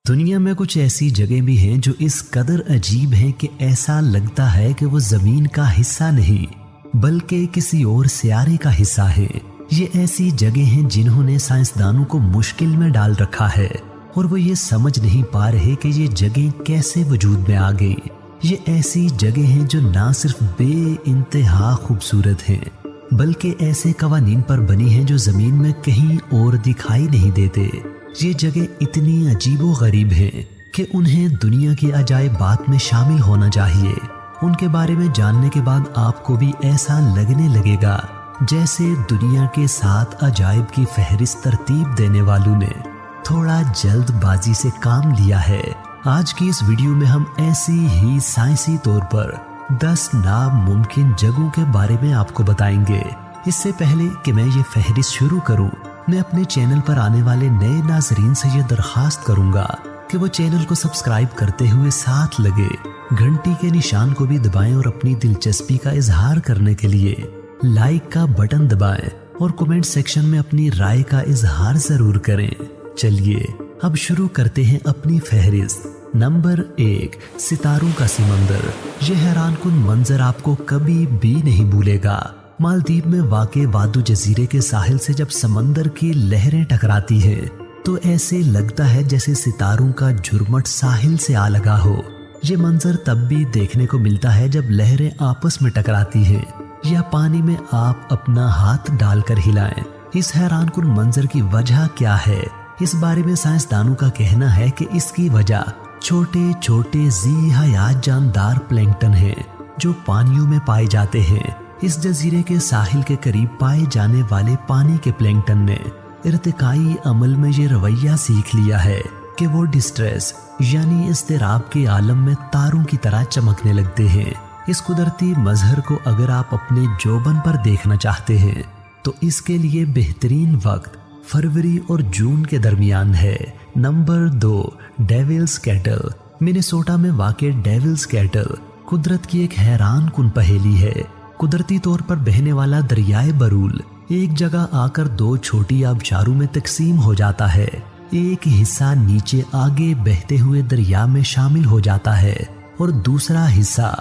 दुनिया में कुछ ऐसी जगह भी हैं जो इस कदर अजीब हैं कि ऐसा लगता है कि वो जमीन का हिस्सा नहीं बल्कि किसी और सियारे का हिस्सा है। ये ऐसी जगह हैं जिन्होंने साइंसदानों को मुश्किल में डाल रखा है और वो ये समझ नहीं पा रहे कि ये जगह कैसे वजूद में आ गई। ये ऐसी जगह हैं जो ना सिर्फ बेइंतहा खूबसूरत हैं बल्कि ऐसे कवानीन पर बनी हैं जो जमीन में कहीं और दिखाई नहीं देते। ये जगह इतनी अजीबो गरीब हैं कि उन्हें दुनिया की अजायबात में शामिल होना चाहिए। उनके बारे में जानने के बाद आपको भी ऐसा लगने लगेगा जैसे दुनिया के 7 अजायब की फहरिस्त तरतीब देने वालों ने थोड़ा जल्दबाजी से काम लिया है। आज की इस वीडियो में हम ऐसी ही साइंसी तौर पर 10 नामुमकिन जगहों के बारे में आपको बताएंगे। इससे पहले कि मैं ये फहरिस्त शुरू करूं, मैं अपने चैनल पर आने वाले नए नाजरीन से ये दरखास्त करूंगा कि वो चैनल को सब्सक्राइब करते हुए साथ लगे घंटी के निशान को भी दबाएं और अपनी दिलचस्पी का इजहार करने के लिए लाइक का बटन दबाएं और कमेंट सेक्शन में अपनी राय का इजहार जरूर करें। चलिए अब शुरू करते हैं अपनी फहरिस्त। नंबर 1, सितारों का समंदर। यह हैरानकुन मंजर आपको कभी भी नहीं भूलेगा। मालदीव में वाक़े वादू जजीरे के साहिल से जब समंदर की लहरें टकराती हैं तो ऐसे लगता है जैसे सितारों का झुरमुट साहिल से आ लगा हो। ये मंजर तब भी देखने को मिलता है जब लहरें आपस में टकराती हैं या पानी में आप अपना हाथ डालकर हिलाएं। इस हैरानकुन मंजर की वजह क्या है? इस बारे में साइंसदानों का कहना है कि इसकी वजह छोटे छोटे जी हयात जानदार प्लैंकटन हैं जो पानियों में पाए जाते हैं। इस जजीरे के साहिल के करीब पाए जाने वाले पानी के प्लैंकटन ने इर्तिकाई अमल में ये रवैया सीख लिया है कि वो डिस्ट्रेस यानी इज़्तिराब के आलम में तारों की तरह चमकने लगते हैं। इस कुदरती मजहर को अगर आप अपने जोबन पर देखना चाहते हैं तो इसके लिए बेहतरीन वक्त फरवरी और जून के दरमियान है। Number 2, devils cattle. मिनेसोटा में वाक़े डेविल्स कैटल कुदरत की एक हैरान कुन पहेली है। कुदरती तौर पर बहने वाला दरियाए बरूल एक जगह आकर 2 छोटी आबशारों में तकसीम हो जाता है। एक हिस्सा नीचे आगे बहते हुए दरिया में शामिल हो जाता है और दूसरा हिस्सा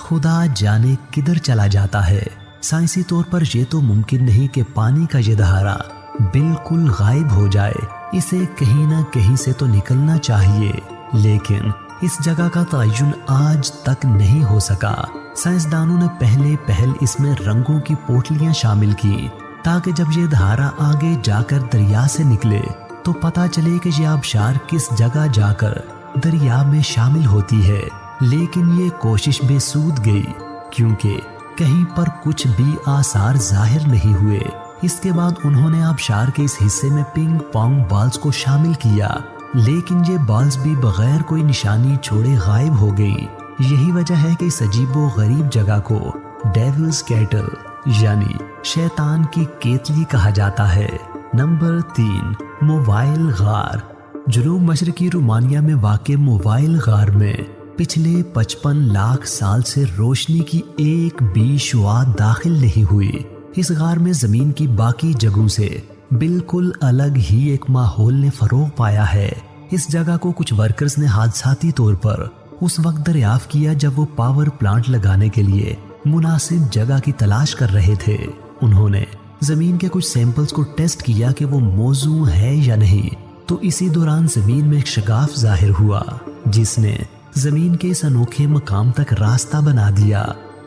खुदा जाने किधर चला जाता है। साइंसी तौर पर यह तो मुमकिन नहीं कि पानी का ये धारा बिल्कुल गायब हो जाए। इसे कहीं ना कहीं से तो निकलना चाहिए, लेकिन इस जगह का तयन आज तक नहीं हो सका। साइंसदानों ने पहल इसमें रंगों की पोटलियां शामिल की ताकि जब ये धारा आगे जाकर दरिया से निकले तो पता चले कि ये आबशार किस जगह जाकर दरिया में शामिल होती है। लेकिन ये कोशिश बेसूद गई क्योंकि कहीं पर कुछ भी आसार जाहिर नहीं हुए। इसके बाद उन्होंने आबशार के इस हिस्से में पिंग पोंग बॉल्स को शामिल किया, लेकिन ये बॉल्स भी बगैर कोई निशानी छोड़े गायब हो गई। यही वजह है कि इस अजीबो गरीब जगह को डेविल्स कैटल यानी शैतान की केतली कहा जाता है। नंबर 3, मोबाइल गार। जुनूब मशरकी रोमानिया में वाक़े मोबाइल गार में पिछले 55 लाख साल से रोशनी की एक भी शुआ दाखिल नहीं हुई। इस गार में जमीन की बाकी जगहों से बिल्कुल अलग ही एक माहौल ने फरोग पाया है। इस जगह को कुछ वर्कर्स ने हादसाती तौर पर उस वक्त दरियाफ्त किया जब वो पावर प्लांट लगाने के लिए मुनासिब जगह की तलाश कर रहे थे। उन्होंने जमीन के कुछ सैंपल्स को टेस्ट किया कि वो मौजू है या नहीं, तो इसी दौरान जमीन में एक शगाफ जाहिर हुआ जिसने जमीन के इस अनोखे मकाम तक रास्ता बना दिया।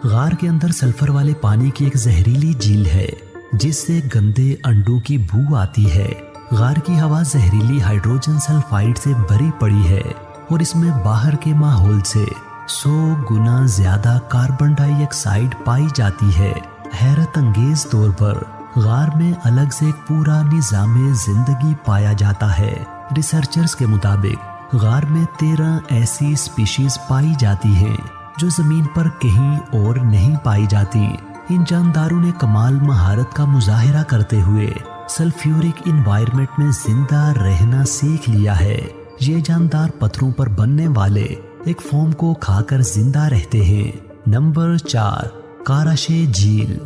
गार के अंदर सल्फर वाले पानी की एक जहरीली झील है जिससे गंदे अंडों की बू आती है। गार की हवा जहरीली हाइड्रोजन सल्फाइड से भरी पड़ी है और इसमें बाहर के माहौल से 100 गुना ज्यादा कार्बन डाइऑक्साइड पाई जाती है। हैरत अंगेज तौर पर गार में अलग से एक पूरा निज़ामे जिंदगी पाया जाता है। रिसर्चर्स के मुताबिक गार में 13 ऐसी स्पीशीज पाई जाती हैं जो जमीन पर कहीं और नहीं पाई जाती। इन जानदारों ने कमाल महारत का मुजाहिरा करते हुए सल्फ्यूरिक इन्वायरमेंट में जिंदा रहना सीख लिया है। ये जानदार पत्थरों पर बनने वाले एक फोम को खाकर जिंदा रहते हैं। नंबर 4, काराशे झील।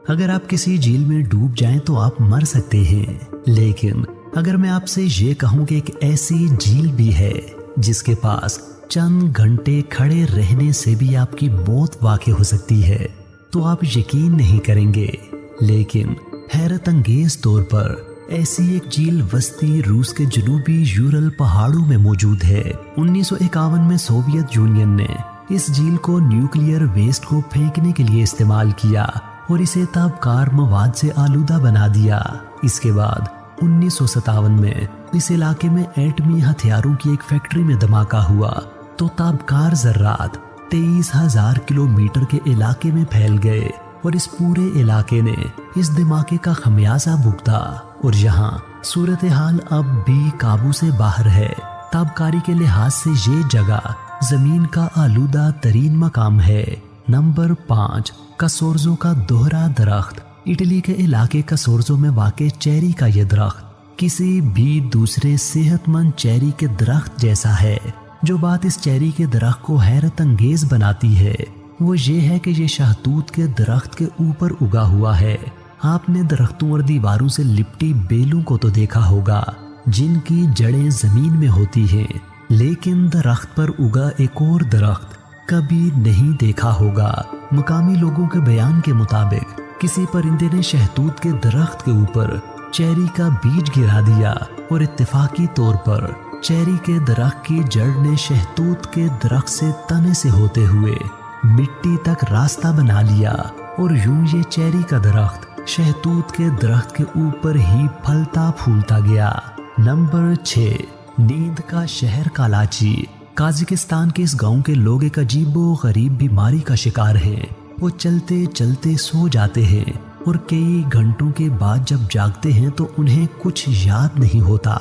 अगर आप किसी झील में डूब जाएं तो आप मर सकते हैं, लेकिन अगर मैं आपसे ये कहूं कि एक ऐसी झील भी है जिसके पास चंद घंटे खड़े रहने से भी आपकी मौत वाक़ई हो सकती है, तो आप यकीन नहीं करेंगे। लेकिन हैरत अंगेज तौर पर ऐसी एक झील वस्ती रूस के जनूबी यूरल पहाड़ों में मौजूद है। 1951 में सोवियत यूनियन ने इस झील को न्यूक्लियर वेस्ट को फेंकने के लिए इस्तेमाल किया और इसे ताबकार मवाद से आलूदा बना दिया। इसके बाद 1957 में इस इलाके में एटमी हथियारों की एक फैक्ट्री में धमाका हुआ तो ताबकार जर्रात 23,000 किलोमीटर के इलाके में फैल गए और इस पूरे इलाके ने इस धमाके का खमियाजा भुगता और यहाँ सूरत हाल अब भी काबू से बाहर है। ताबकारी के लिहाज से ये जगह जमीन का आलूदा तरीन मकाम है। नंबर 5, कसोर्जो का दोहरा दरख्त। इटली के इलाके कसोर्जो में वाक़े चेरी का ये दरख्त किसी भी दूसरे सेहतमंद चेरी के दरख्त जैसा है। जो बात इस चेरी के दरख्त को हैरत अंगेज बनाती है वो ये है कि ये शहतूत के दरख्त के ऊपर उगा हुआ है। आपने दरख्तों और दीवारों से लिपटी बेलों को तो देखा होगा जिनकी जड़ें जमीन में होती हैं, लेकिन दरख्त पर उगा एक और दरख्त कभी नहीं देखा होगा। मकामी लोगों के बयान के मुताबिक किसी परिंदे ने शहतूत के दरख्त के ऊपर चेरी का बीज गिरा दिया और इत्तेफाकी तौर पर चेरी के दरख्त की जड़ ने शहतूत के दरख्त से तने से होते हुए मिट्टी तक रास्ता बना लिया और यूं ये चेरी का दरख्त शहतूत के दरख्त के ऊपर ही फलता फूलता गया। नंबर 6, नींद का शहर कालाची। काजाकिस्तान के इस गांव के लोग एक अजीबो गरीब बीमारी का शिकार हैं। वो चलते चलते सो जाते हैं और कई घंटों के बाद जब जागते हैं तो उन्हें कुछ याद नहीं होता।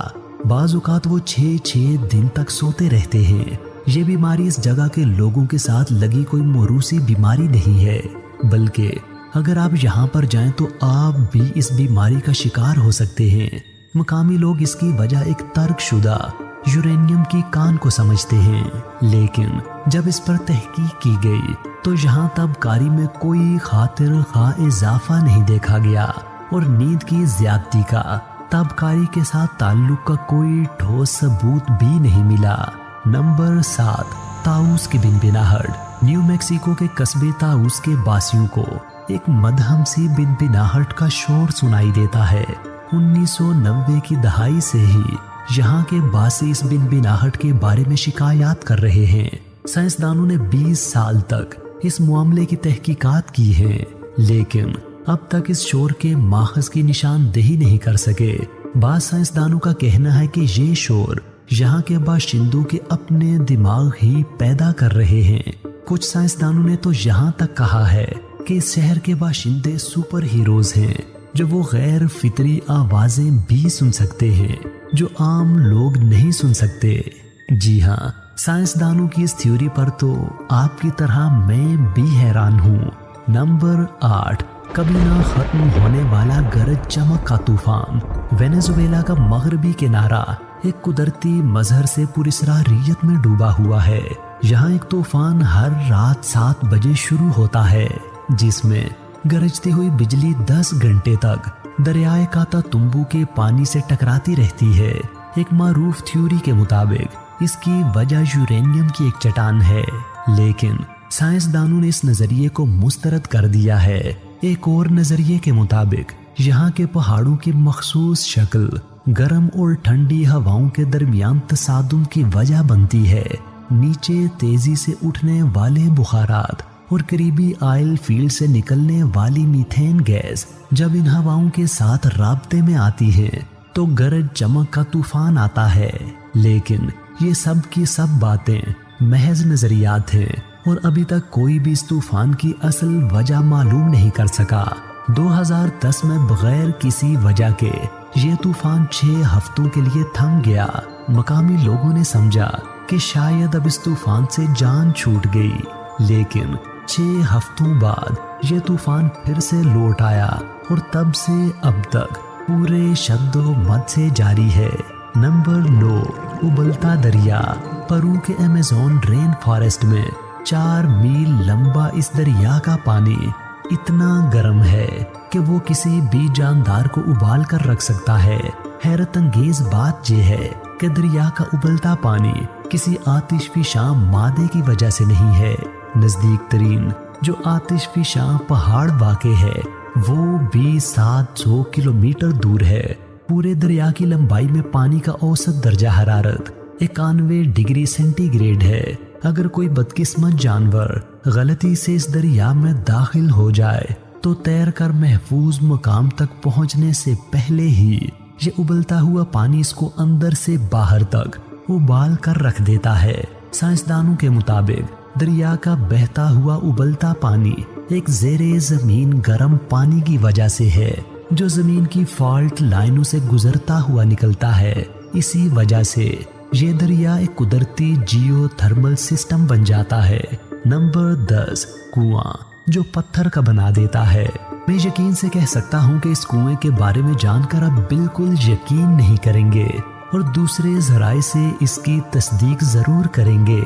बाज़ औक़ात वो 6 दिन तक सोते रहते हैं। ये बीमारी इस जगह के लोगों के साथ लगी कोई मौरूसी बीमारी नहीं है, बल्कि अगर आप यहाँ पर जाएं तो आप भी इस बीमारी का शिकार हो सकते हैं। मकामी लोग इसकी वजह एक तर्कशुदा यूरेनियम की कान को समझते हैं, लेकिन जब इस पर तहकीक की गई तो यहाँ तबकारी में कोई खातिर खा इजाफा नहीं देखा गया और नींद की ज्यादती का तबकारी के साथ ताल्लुक का कोई ठोस सबूत भी नहीं मिला। नंबर 7, ताउस की बिनबिनाहट। न्यू मैक्सिको के कस्बे ताउस के बासियों को एक मदहम सी बिनबिनाहट का शोर सुनाई देता है। 1990 की दहाई से ही यहाँ के बासी इस बिनबिनाहट के बारे में शिकायत कर रहे हैं। साइंसदानों ने 20 साल तक इस मामले की तहकीकात की है, लेकिन अब तक इस शोर के माखज़ की निशानदेही नहीं कर सके। बाद साइंसदानों का कहना है कि ये शोर यहाँ के बाशिंदों के अपने दिमाग ही पैदा कर रहे हैं। कुछ साइंसदानों ने तो यहाँ तक कहा है कि इस शहर के बाशिंदे सुपर हीरोज हैं, जो वो गैर फितरी आवाजें भी सुन सकते हैं जो आम लोग नहीं सुन सकते। जी हाँ, साइंसदानों की इस थ्योरी पर तो आपकी तरह मैं भी हैरान हूँ। नंबर 8, कभी ना खत्म होने वाला गरज चमक का तूफान। वेनेजुएला का मगरबी किनारा एक कुदरती मजहर से पुरस्रारियत में डूबा हुआ है। यहाँ एक तूफान हर रात 7 बजे शुरू होता है, जिसमें गरजती हुई बिजली 10 घंटे तक दरियाए कातातुम्बू के पानी से टकराती रहती है। एक मारूफ थ्योरी के मुताबिक इसकी वजह यूरेनियम की एक चट्टान है, लेकिन साइंसदानों ने इस नजरिए को मुस्तरद कर दिया है। एक और नजरिए के मुताबिक यहाँ के पहाड़ों की मखसूस शक्ल गर्म और ठंडी हवाओं के दरमियान तसादुम की वजह बनती है। नीचे तेजी से उठने वाले बुखारात और करीबी ऑयल फील्ड से निकलने वाली मीथेन गैस जब इन हवाओं के साथ राब्ते में आती है तो गरज चमक का तूफान आता है। लेकिन ये सब की सब बातें महज नजरियात हैं और अभी तक कोई भी इस तूफान की असल वजह मालूम नहीं कर सका। 2010 में बगैर किसी वजह के ये तूफान 6 हफ्तों के लिए थम गया। मकामी लोगों ने समझा कि शायद अब इस तूफान से जान छूट गई, लेकिन 6 हफ्तों बाद ये तूफान फिर से लौट आया और तब से अब तक पूरे शद्दो मद से जारी है। नंबर 9, उबलता दरिया। पेरू के अमेज़न रेन फॉरेस्ट में 4 मील लंबा इस दरिया का पानी इतना गर्म है कि वो किसी भी जानदार को उबाल कर रख सकता है। हैरत अंगेज बात यह है कि दरिया का उबलता पानी किसी आतिशफिशां मादे की वजह से नहीं है। नजदीक तरीन जो आतिशफिशां पहाड़ वाक़े है वो भी 700 किलोमीटर दूर है। पूरे दरिया की लंबाई में पानी का औसत दर्जा हरारत 91 डिग्री सेंटीग्रेड है। अगर कोई बदकिस्मत जानवर गलती से इस दरिया में दाखिल हो जाए तो तैरकर महफूज मुकाम तक पहुंचने से पहले ही ये उबलता हुआ पानी इसको अंदर से बाहर तक उबाल कर रख देता है। साइंसदानों के मुताबिक दरिया का बहता हुआ उबलता पानी एक ज़ेरे ज़मीन गर्म पानी की वजह से है जो ज़मीन की फॉल्ट लाइनों से गुजरता हुआ निकलता है। इसी वजह से ये दरिया एक कुदरती जियो थर्मल सिस्टम बन जाता है। नंबर 10, कुआं जो पत्थर का बना देता है। मैं यकीन से कह सकता हूँ कि इस कुएं के बारे में जानकर आप बिल्कुल यकीन नहीं करेंगे और दूसरे ज़राए से इसकी तस्दीक ज़रूर करेंगे,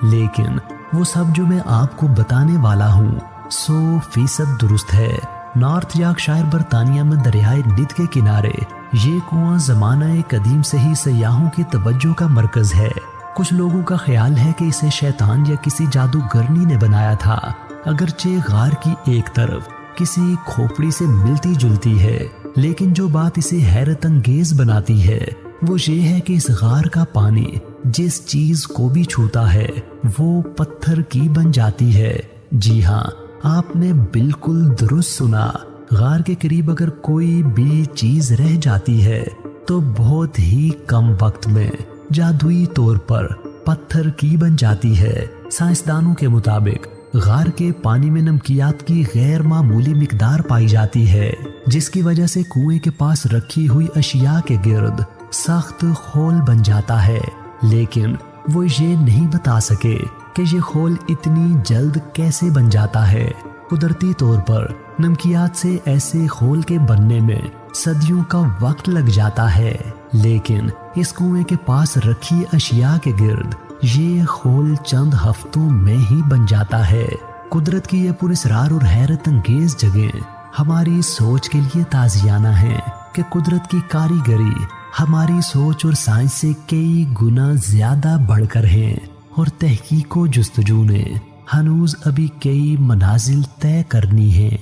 लेकिन वो सब जो मैं आपको बताने वाला हूँ 100% दुरुस्त है। नॉर्थ यॉर्कशायर बरतानिया में दरियाए नील के किनारे ये कुआं ज़माना कदीम से ही सयाहों की तवज्जो का मरकज़ है। कुछ लोगों का ख्याल है कि इसे शैतान या किसी जादूगरनी ने बनाया था। अगरचे गार की एक तरफ किसी खोपड़ी से मिलती जुलती है, लेकिन जो बात इसे हैरत अंगेज बनाती है वो ये है कि इस गार का पानी जिस चीज को भी छूता है वो पत्थर की बन जाती है। जी हाँ, आपने बिल्कुल दुरुस्त सुना। गार के करीब अगर कोई भी चीज रह जाती है तो बहुत ही कम वक्त में जादुई तौर पर पत्थर की बन जाती है। साइंसदानों के मुताबिक गार के पानी में नमकियात की गैर मामूली मिकदार पाई जाती है, जिसकी वजह से कुएं के पास रखी हुई अशिया के गिर्द सख्त खोल बन जाता है। लेकिन वो ये नहीं बता सके कि ये खोल इतनी जल्द कैसे बन जाता है। कुदरती तौर पर नमकियात से ऐसे खोल के बनने में सदियों का वक्त लग जाता है, लेकिन इस कुएं के पास रखी अशिया के गिर्द ये खोल चंद हफ्तों में ही बन जाता है। कुदरत की ये पुरस्कार और हैरत अंगेज जगह हमारी सोच के लिए ताजियाना है कि कुदरत की कारीगरी हमारी सोच और साइंस से कई गुना ज्यादा बढ़कर है और तहकीक व जुस्तजू ने हनूज अभी कई मनाजिल तय करनी है।